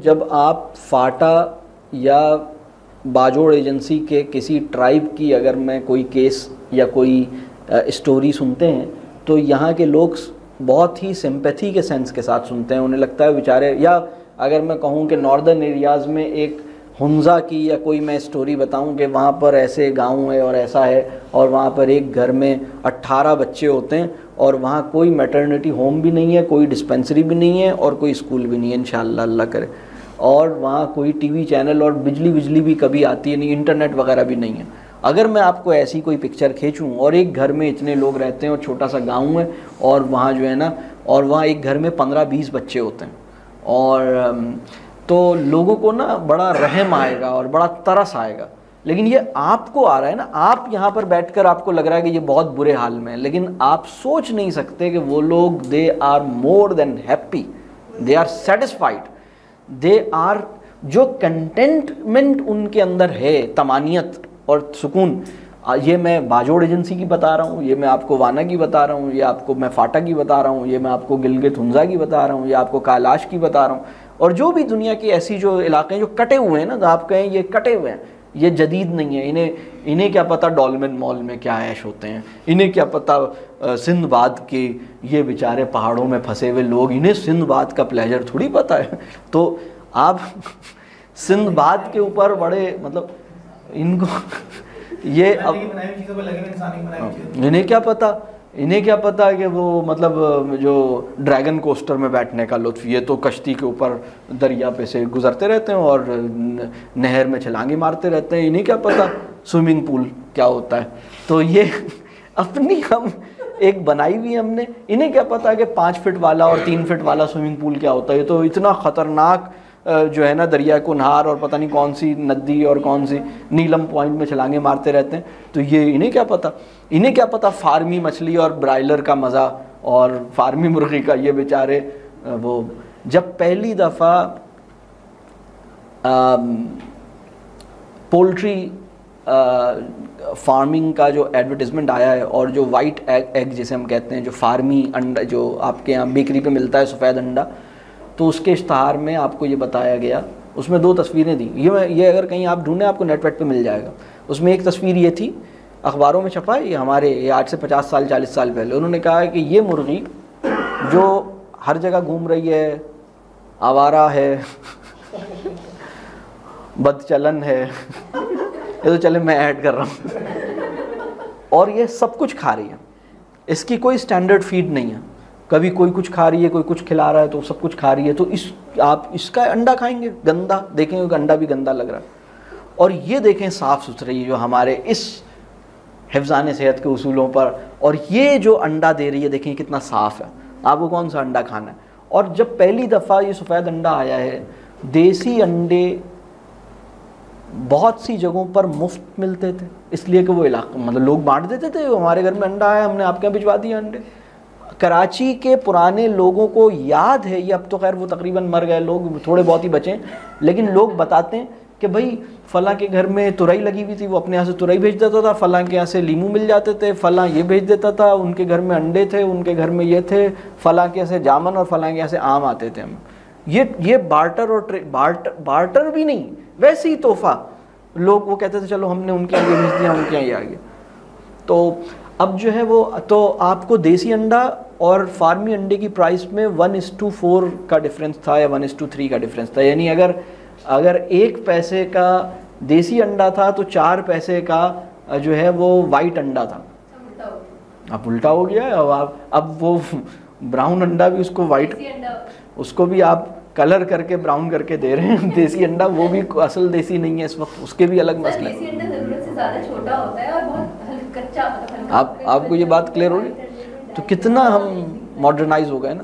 جب آپ فاٹا یا باجوڑ ایجنسی کے کسی ٹرائب کی اگر میں کوئی کیس یا کوئی اسٹوری سنتے ہیں تو یہاں کے لوگ بہت ہی سمپیتھی کے سینس کے ساتھ سنتے ہیں. انہیں لگتا ہے بیچارے, یا اگر میں کہوں کہ ناردرن ایریاز میں ایک ہنزا کی یا کوئی میں اسٹوری بتاؤں کہ وہاں پر ایسے گاؤں ہے اور ایسا ہے اور وہاں پر ایک گھر میں 18 بچے ہوتے ہیں اور وہاں کوئی میٹرنٹی ہوم بھی نہیں ہے, کوئی ڈسپینسری بھی نہیں ہے اور کوئی اسکول بھی نہیں ہے انشاءاللہ اللہ کرے, اور وہاں کوئی ٹی وی چینل اور بجلی بھی کبھی آتی ہے نہیں, انٹرنیٹ وغیرہ بھی نہیں ہے. اگر میں آپ کو ایسی کوئی پکچر کھینچوں اور ایک گھر میں اتنے لوگ رہتے ہیں اور چھوٹا سا گاؤں ہے اور وہاں جو ہے نا, اور وہاں ایک گھر میں 15-20 بچے ہوتے ہیں, اور تو لوگوں کو نا بڑا رحم آئے گا اور بڑا ترس آئے گا. لیکن یہ آپ کو آ رہا ہے نا, آپ یہاں پر بیٹھ کر آپ کو لگ رہا ہے کہ یہ بہت برے حال میں ہے, لیکن آپ سوچ نہیں سکتے کہ وہ لوگ they are more than happy, they are satisfied, they are, جو کنٹینٹمنٹ ان کے اندر ہے, طمانینت اور سکون. یہ میں باجوڑ ایجنسی کی بتا رہا ہوں, یہ میں آپ کو وانا کی بتا رہا ہوں, یہ آپ کو میں فاٹا کی بتا رہا ہوں, یہ میں آپ کو گلگت ہنزا کی بتا رہا ہوں, یہ آپ کو کیلاش کی بتا رہا ہوں, اور جو بھی دنیا کی ایسی جو علاقے ہیں جو کٹے ہوئے ہیں نا, آپ کہیں یہ کٹے ہوئے ہیں, یہ جدید نہیں ہے. انہیں کیا پتہ ڈولمن مال میں کیا عیش ہوتے ہیں, انہیں کیا پتہ سندھ باد کے یہ بیچارے پہاڑوں میں پھنسے ہوئے لوگ, انہیں سندھ باد کا پلیجر تھوڑی پتہ ہے. تو آپ سندھ باد کے اوپر بڑے مطلب ان کو یہ انہیں کیا پتہ کہ وہ مطلب جو ڈریگن کوسٹر میں بیٹھنے کا لطف, یہ تو کشتی کے اوپر دریا پہ سے گزرتے رہتے ہیں اور نہر میں چھلانگیں مارتے رہتے ہیں. انہیں کیا پتہ سوئمنگ پول کیا ہوتا ہے. تو یہ اپنی ہم ایک بنائی ہوئی ہم نے, انہیں کیا پتہ کہ 5 فٹ والا اور 3 فٹ والا سوئمنگ پول کیا ہوتا ہے. یہ تو اتنا خطرناک جو ہے نا دریا کنہار اور پتہ نہیں کون سی ندی اور کون سی نیلم پوائنٹ میں چھلانگیں مارتے رہتے ہیں. تو یہ انہیں کیا پتہ فارمی مچھلی اور برائلر کا مزہ اور فارمی مرغی کا. یہ بیچارے وہ جب پہلی دفعہ پولٹری فارمنگ کا جو ایڈورٹیزمنٹ آیا ہے, اور جو وائٹ ایگ جسے ہم کہتے ہیں, جو فارمی انڈا جو آپ کے یہاں بیکری پہ ملتا ہے سفید انڈا, تو اس کے اشتہار میں آپ کو یہ بتایا گیا, اس میں 2 تصویریں دیں. یہ اگر کہیں آپ ڈھونڈیں آپ کو نیٹ ویٹ پہ مل جائے گا. اس میں ایک تصویر یہ تھی, اخباروں میں چھپا ہے, یہ ہمارے یہ آج سے 50 سال 40 سال پہلے, انہوں نے کہا ہے کہ یہ مرغی جو ہر جگہ گھوم رہی ہے, آوارہ ہے, بد چلن ہے, یہ تو چلے میں ایڈ کر رہا ہوں, اور یہ سب کچھ کھا رہی ہے, اس کی کوئی سٹینڈرڈ فیڈ نہیں ہے, کبھی کوئی کچھ کھا رہی ہے, کوئی کچھ کھلا رہا ہے, تو سب کچھ کھا رہی ہے. تو آپ اس کا انڈا کھائیں گے گندا, دیکھیں گے انڈا بھی گندا لگ رہا ہے. اور یہ دیکھیں صاف ستھری جو ہمارے اس حفظان صحت کے اصولوں پر, اور یہ جو انڈا دے رہی ہے دیکھیں کتنا صاف ہے. آپ کو کون سا انڈا کھانا ہے. اور جب پہلی دفعہ یہ سفید انڈا آیا ہے, دیسی انڈے بہت سی جگہوں پر مفت ملتے تھے, اس لیے کہ وہ علاقہ مطلب لوگ بانٹ دیتے تھے, ہمارے گھر میں انڈا آیا ہم نے آپ کے یہاں بھجوا دیا انڈے. کراچی کے پرانے لوگوں کو یاد ہے, یہ اب تو خیر وہ تقریباً مر گئے لوگ, تھوڑے بہت ہی بچے, لیکن لوگ بتاتے ہیں کہ بھائی فلاں کے گھر میں ترئی لگی ہوئی تھی, وہ اپنے یہاں سے ترئی بھیج دیتا تھا, فلاں کے یہاں سے لیمو مل جاتے تھے, فلاں یہ بھیج دیتا تھا, ان کے گھر میں انڈے تھے, ان کے گھر میں یہ تھے, فلاں کے یہاں سے جامن اور فلاں کے یہاں سے آم آتے تھے. یہ بارٹر اور بارٹر بھی نہیں, ویسے ہی تحفہ لوگ وہ کہتے تھے چلو ہم نے ان کے یہاں یہ بھیج دیا, ان کے یہاں یہ آ گیا. تو اب جو ہے وہ, تو آپ کو دیسی انڈا اور فارمی انڈے کی پرائس میں 1:4 کا ڈفرینس تھا یا 1:3 کا ڈفرینس تھا. یعنی اگر 1 پیسے کا دیسی انڈا تھا تو 4 پیسے کا جو ہے وہ وائٹ انڈا تھا. اب الٹا ہو گیا ہے. اب وہ براؤن انڈا بھی اس کو وائٹ, اس کو بھی آپ کلر کر کے براؤن کر کے دے رہے ہیں. دیسی انڈا وہ بھی اصل دیسی نہیں ہے اس وقت, اس کے بھی الگ مسئلہ ہے. آپ کو یہ بات کلیئر ہو رہی. تو کتنا ہم ماڈرنائز ہو گئے نا.